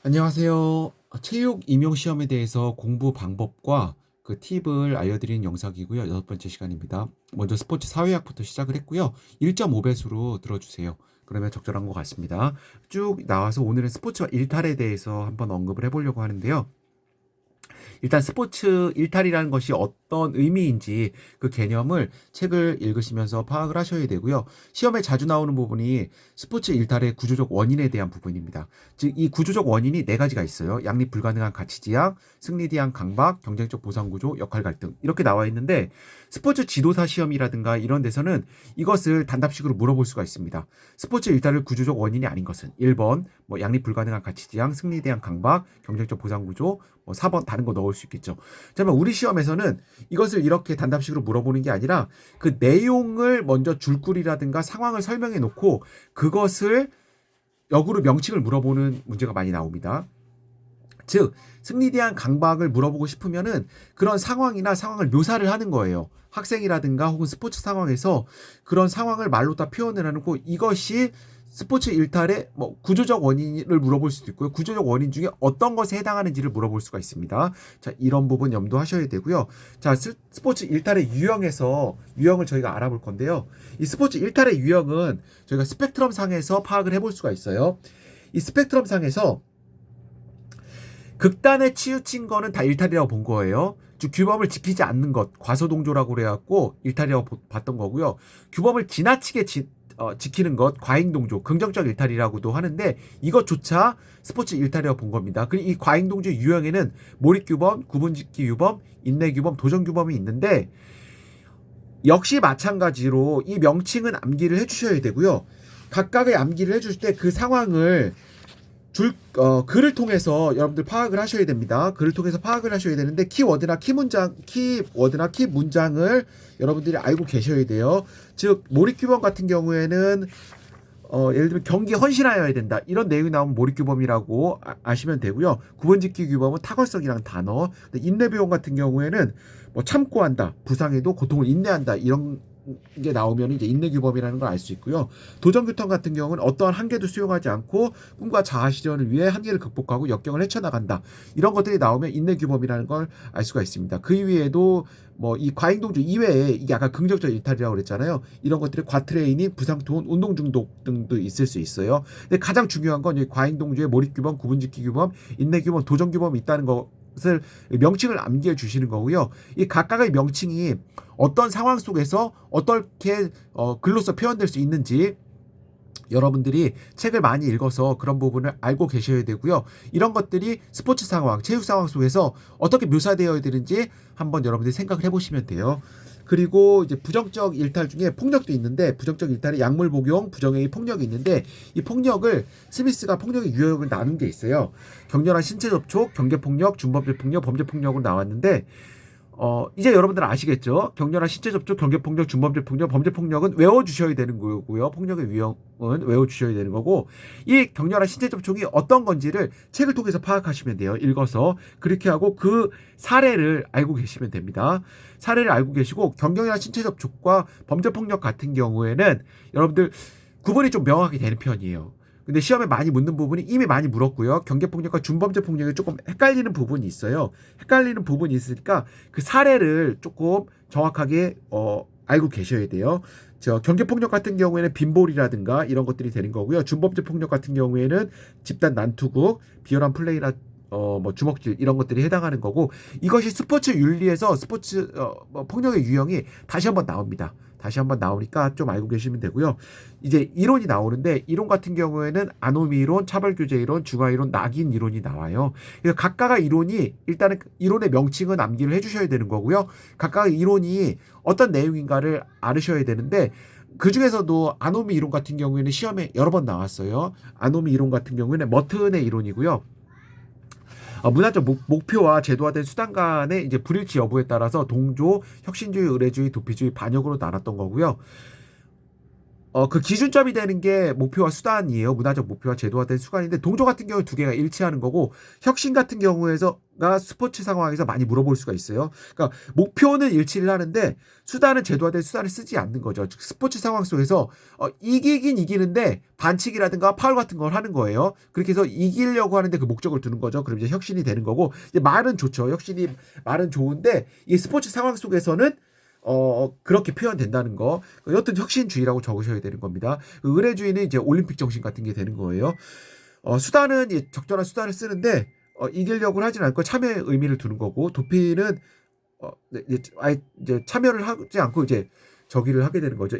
안녕하세요. 체육 임용 시험에 대해서 공부 방법과 그 팁을 알려드리는 영상이고요. 6번째 시간입니다. 먼저 스포츠 사회학부터 시작을 했고요. 1.5배수로 들어주세요. 그러면 적절한 것 같습니다. 쭉 나와서 오늘은 스포츠와 일탈에 대해서 한번 언급을 해보려고 하는데요. 일단 스포츠 일탈이라는 것이 어떤 의미인지 그 개념을 책을 읽으시면서 파악을 하셔야 되고요. 시험에 자주 나오는 부분이 스포츠 일탈의 구조적 원인에 대한 부분입니다. 즉, 이 구조적 원인이 네 가지가 있어요. 양립 불가능한 가치 지향, 승리 대한 강박, 경쟁적 보상 구조, 역할 갈등 이렇게 나와 있는데 스포츠 지도사 시험이라든가 이런 데서는 이것을 단답식으로 물어볼 수가 있습니다. 스포츠 일탈의 구조적 원인이 아닌 것은 1번 양립 불가능한 가치 지향, 승리 대한 강박, 경쟁적 보상 구조, 4번 다른 거 넣을 수 있겠죠. 그러면 우리 시험에서는 이것을 이렇게 단답식으로 물어보는 게 아니라 그 내용을 먼저 줄거리라든가 상황을 설명해 놓고 그것을 역으로 명칭을 물어보는 문제가 많이 나옵니다. 즉 승리에 대한 강박을 물어보고 싶으면은 그런 상황이나 상황을 묘사를 하는 거예요. 학생이라든가 혹은 스포츠 상황에서 그런 상황을 말로 다 표현을 해놓고 이것이 스포츠 일탈의 구조적 원인을 물어볼 수도 있고요. 구조적 원인 중에 어떤 것에 해당하는지를 물어볼 수가 있습니다. 자, 이런 부분 염두하셔야 되고요. 자, 스포츠 일탈의 유형을 저희가 알아볼 건데요. 이 스포츠 일탈의 유형은 저희가 스펙트럼 상에서 파악을 해볼 수가 있어요. 이 스펙트럼 상에서 극단에 치우친 거는 다 일탈이라고 본 거예요. 즉 규범을 지키지 않는 것, 과소동조라고 그래갖고 일탈이라고 봤던 거고요. 규범을 지나치게 지키는 것, 과잉동조, 긍정적 일탈이라고도 하는데 이것조차 스포츠 일탈이라고 본 겁니다. 그리고 이 과잉동조 유형에는 몰입규범, 구분짓기 규범, 인내규범, 도전규범이 있는데 역시 마찬가지로 이 명칭은 암기를 해주셔야 되고요. 각각의 암기를 해주실 때 그 상황을 글을 통해서 여러분들 파악을 하셔야 됩니다. 글을 통해서 파악을 하셔야 되는데 키워드나 키문장을 여러분들이 알고 계셔야 돼요. 즉 몰입규범 같은 경우에는 예를 들면 경기 헌신하여야 된다 이런 내용이 나오면 몰입규범이라고 아시면 되고요. 구분짓기 규범은 탁월성이랑 단어. 인내비용 같은 경우에는 참고 한다, 부상에도 고통을 인내한다 이런 게 나오면 이제 인내규범이라는 걸 알 수 있고요. 도전규통 같은 경우는 어떠한 한계도 수용하지 않고 꿈과 자아 실현을 위해 한계를 극복하고 역경을 헤쳐나간다. 이런 것들이 나오면 인내규범이라는 걸 알 수가 있습니다. 그 이외에도 이 과잉동조 이외에 이게 아까 긍정적 일탈이라고 그랬잖아요. 이런 것들이 과트레이닝, 부상투혼, 운동중독 등도 있을 수 있어요. 근데 가장 중요한 건 이 과잉동조의 몰입규범, 구분짓기규범, 인내규범, 도전규범이 있다는 것을 명칭을 암기해 주시는 거고요. 이 각각의 명칭이 어떤 상황 속에서 어떻게 글로써 표현될 수 있는지 여러분들이 책을 많이 읽어서 그런 부분을 알고 계셔야 되고요. 이런 것들이 스포츠 상황, 체육 상황 속에서 어떻게 묘사되어야 되는지 한번 여러분들이 생각을 해보시면 돼요. 그리고 이제 부정적 일탈 중에 폭력도 있는데 부정적 일탈에 약물 복용, 부정행위 폭력이 있는데 이 폭력을 스미스가 폭력의 유형을 나눈 게 있어요. 격렬한 신체 접촉, 경계 폭력, 준범죄 폭력, 범죄 폭력으로 나왔는데 이제 여러분들 아시겠죠? 격렬한 신체 접촉, 경계 폭력, 준범죄 폭력, 범죄 폭력은 외워주셔야 되는 거고요. 폭력의 유형은 외워주셔야 되는 거고, 이 격렬한 신체 접촉이 어떤 건지를 책을 통해서 파악하시면 돼요. 읽어서. 그렇게 하고 그 사례를 알고 계시면 됩니다. 사례를 알고 계시고, 격렬한 신체 접촉과 범죄 폭력 같은 경우에는 여러분들 구분이 좀 명확하게 되는 편이에요. 근데 시험에 많이 묻는 부분이 이미 많이 물었고요. 경계폭력과 준범죄 폭력이 조금 헷갈리는 부분이 있어요. 헷갈리는 부분이 있으니까 그 사례를 조금 정확하게 알고 계셔야 돼요. 경계폭력 같은 경우에는 빈볼이라든가 이런 것들이 되는 거고요. 준범죄 폭력 같은 경우에는 집단 난투극, 비열한 플레이나 주먹질 이런 것들이 해당하는 거고 이것이 스포츠 윤리에서 스포츠 폭력의 유형이 다시 한번 나옵니다. 다시 한번 나오니까 좀 알고 계시면 되고요. 이제 이론이 나오는데 이론 같은 경우에는 아노미 이론, 차별규제 이론, 중화 이론, 낙인 이론이 나와요. 그래서 각각의 이론이 일단은 이론의 명칭은 암기를 해주셔야 되는 거고요. 각각의 이론이 어떤 내용인가를 알으셔야 되는데 그 중에서도 아노미 이론 같은 경우에는 시험에 여러 번 나왔어요. 아노미 이론 같은 경우에는 머튼의 이론이고요. 문화적 목표와 제도화된 수단 간의 이제 불일치 여부에 따라서 동조, 혁신주의, 의례주의, 도피주의, 반역으로 나눴던 거고요. 그 기준점이 되는 게 목표와 수단이에요. 문화적 목표와 제도화된 수단인데 동조 같은 경우에 두 개가 일치하는 거고 혁신 같은 경우에서가 스포츠 상황에서 많이 물어볼 수가 있어요. 그러니까 목표는 일치를 하는데 수단은 제도화된 수단을 쓰지 않는 거죠. 즉 스포츠 상황 속에서 이기긴 이기는데 반칙이라든가 파울 같은 걸 하는 거예요. 그렇게 해서 이기려고 하는데 그 목적을 두는 거죠. 그럼 이제 혁신이 되는 거고 이제 말은 좋죠. 혁신이 말은 좋은데 이 스포츠 상황 속에서는 그렇게 표현된다는 거. 여튼 혁신주의라고 적으셔야 되는 겁니다. 의례주의는 이제 올림픽 정신 같은 게 되는 거예요. 수단은 적절한 수단을 쓰는데 이기려고 하진 않고 참여의 의미를 두는 거고 도피는 아예 이제 참여를 하지 않고 이제 저기를 하게 되는 거죠.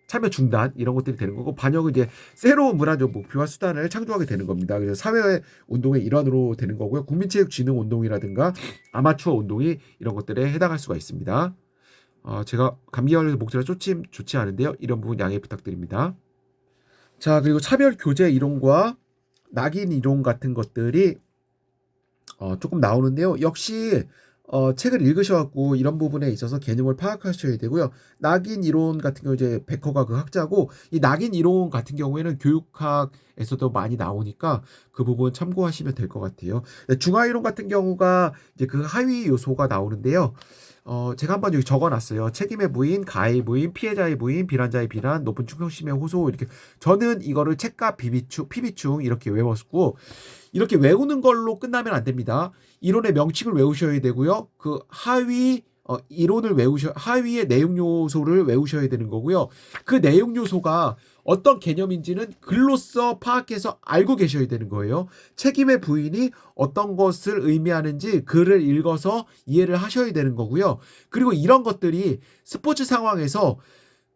참여 중단 이런 것들이 되는 거고 반역은 이제 새로운 문화적 목표와 수단을 창조하게 되는 겁니다. 그래서 사회 운동의 일환으로 되는 거고요. 국민체육진흥 운동이라든가 아마추어 운동이 이런 것들에 해당할 수가 있습니다. 제가 감기 걸려서 목소리가 좋지 않은데요. 이런 부분 양해 부탁드립니다. 자, 그리고 차별 교재 이론과 낙인 이론 같은 것들이 조금 나오는데요. 역시 책을 읽으셔갖고 이런 부분에 있어서 개념을 파악하셔야 되고요. 낙인 이론 같은 경우 이제 베커가 그 학자고 이 낙인 이론 같은 경우에는 교육학에서도 많이 나오니까 그 부분 참고하시면 될 것 같아요. 중화 이론 같은 경우가 이제 그 하위 요소가 나오는데요. 제가 한번 여기 적어놨어요. 책임의 부인, 가해의 부인, 피해자의 부인, 비난자의 비난, 높은 충성심의 호소 이렇게 저는 이거를 책과 피비충 이렇게 외웠고 이렇게 외우는 걸로 끝나면 안 됩니다. 이론의 명칭을 외우셔야 되고요. 그 하위의 내용 요소를 외우셔야 되는 거고요. 그 내용 요소가 어떤 개념인지는 글로써 파악해서 알고 계셔야 되는 거예요. 책임의 부인이 어떤 것을 의미하는지 글을 읽어서 이해를 하셔야 되는 거고요. 그리고 이런 것들이 스포츠 상황에서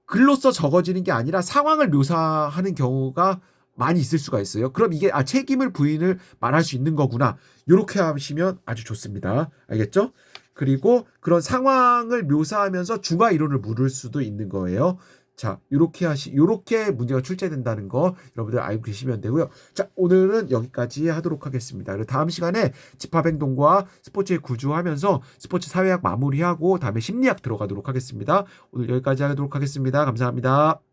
글로써 적어지는 게 아니라 상황을 묘사하는 경우가 많이 있을 수가 있어요. 그럼 이게 책임을 부인을 말할 수 있는 거구나. 이렇게 하시면 아주 좋습니다. 알겠죠? 그리고 그런 상황을 묘사하면서 중화 이론을 물을 수도 있는 거예요. 자, 요렇게 문제가 출제된다는 거 여러분들 알고 계시면 되고요. 자, 오늘은 여기까지 하도록 하겠습니다. 그리고 다음 시간에 집합행동과 스포츠의 구조하면서 스포츠 사회학 마무리하고 다음에 심리학 들어가도록 하겠습니다. 오늘 여기까지 하도록 하겠습니다. 감사합니다.